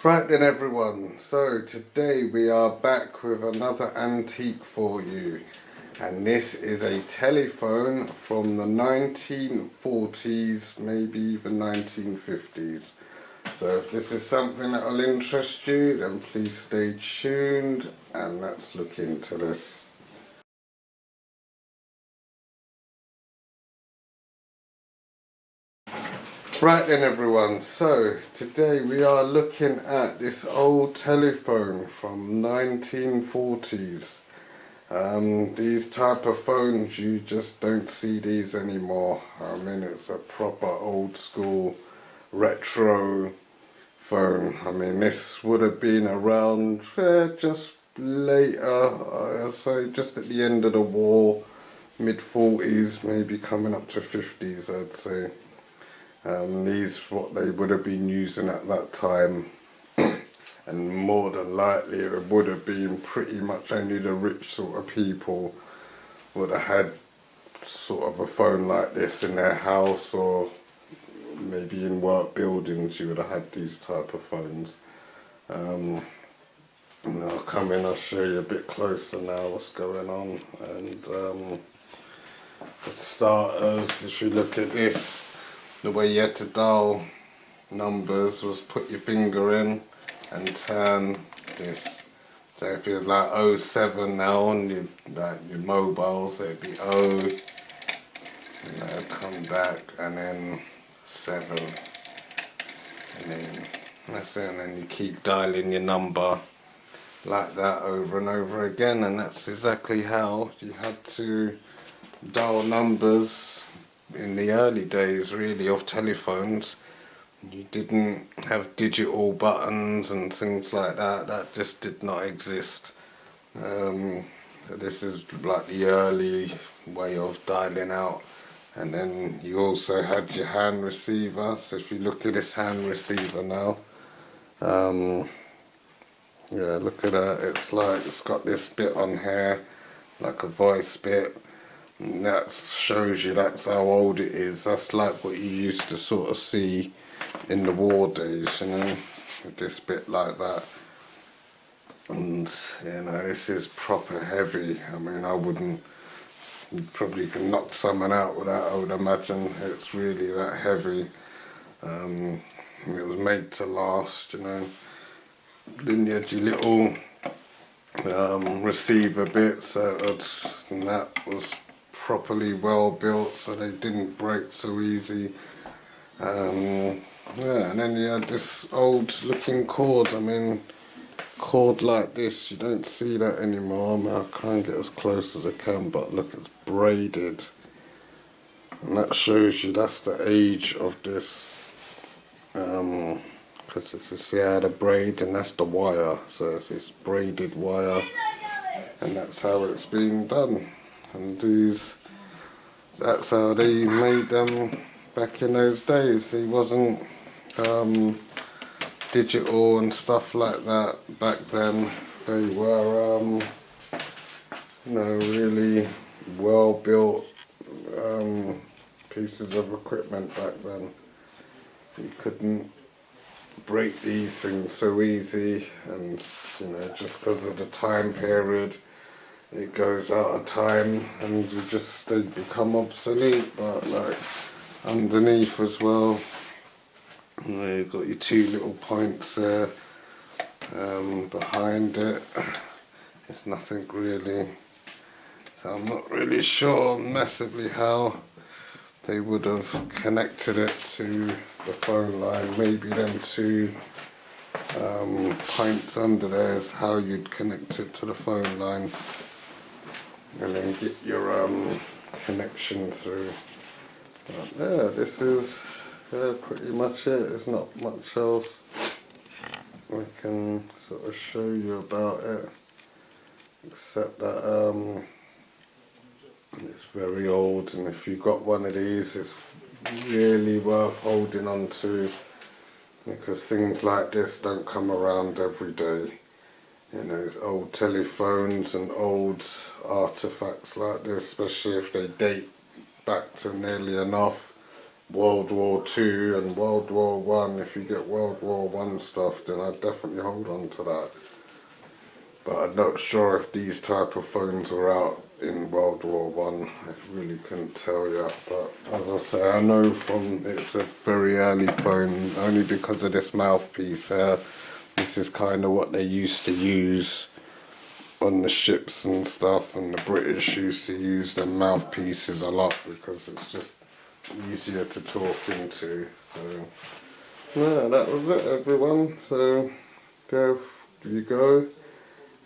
Right then everyone, so today we are back with another antique for you, and this is a telephone from the 1940s, maybe even 1950s. So if this is something that will interest you, then please stay tuned and let's look into this. Right then everyone, so today we are looking at this old telephone from 1940s. These type of phones, you just don't see these anymore. I mean, it's a proper old school retro phone. I mean, this would have been around just later, I'd say just at the end of the war, mid 40s, maybe coming up to 50s, I'd say. These what they would have been using at that time, and more than likely it would have been pretty much only the rich sort of people would have had sort of a phone like this in their house, or maybe in work buildings you would have had these type of phones. And I'll come in, I'll show you a bit closer now what's going on. And for starters, if you look at this, the way you had to dial numbers was put your finger in and turn this. So if it was like 07 now on your mobiles, it'd be 0, come back, and then 7, and then that's it, and then you keep dialing your number like that over and over again, and that's exactly how you had to dial numbers in the early days really of telephones. You didn't have digital buttons and things like that. That just did not exist. So this is like the early way of dialing out. And then you also had your hand receiver. So if you look at this hand receiver now, yeah, look at that. It's like it's got this bit on here, like a voice bit. And that shows you that's how old it is. That's like what you used to sort of see in the war days, with this bit like that. And this is proper heavy. I mean, you probably can knock someone out with that, I would imagine. It's really that heavy. It was made to last, Then you had your little receiver bit, and that was properly well built, so they didn't break so easy. Yeah, and then you had this old looking cord. I mean, cord like this, you don't see that anymore. I'll try and get as close as I can, but look, it's braided. And that shows you that's the age of this. Because it's a see how the braid, and that's the wire. So it's this braided wire, and that's how it's being done. And that's how they made them back in those days. It wasn't digital and stuff like that back then. They were, really well built pieces of equipment back then. You couldn't break these things so easy, and just because of the time period, it goes out of time and they become obsolete. But like underneath as well, you've got your two little points there. Behind it, it's nothing really. So I'm not really sure massively how they would have connected it to the phone line. Maybe them two points under there is how you'd connect it to the phone line, and then get your connection through. But yeah, this is pretty much it. There's not much else I can sort of show you about it, except that it's very old, and if you've got one of these, it's really worth holding on to, because things like this don't come around every day. Old telephones and old artifacts like this, especially if they date back to nearly enough World War Two and World War One. If you get World War One stuff, then I'd definitely hold on to that. But I'm not sure if these type of phones were out in World War One. I really couldn't tell you. But as I say, I know from it's a very early phone only because of this mouthpiece here. This is kind of what they used to use on the ships and stuff, and the British used to use their mouthpieces a lot because it's just easier to talk into. So yeah, that was it, everyone. So there you go.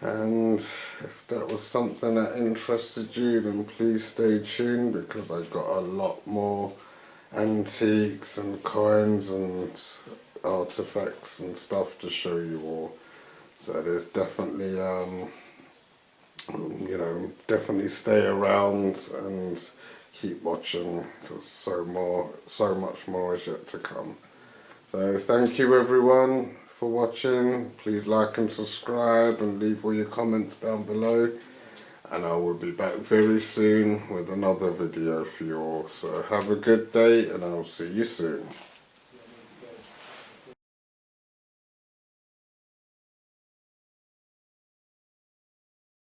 And if that was something that interested you, then please stay tuned, because I've got a lot more antiques and coins and artifacts and stuff to show you all. So there's definitely you know, definitely stay around and keep watching, because so much more is yet to come. So thank you everyone for watching. Please like and subscribe and leave all your comments down below, and I will be back very soon with another video for you all. So have a good day, and I'll see you soon.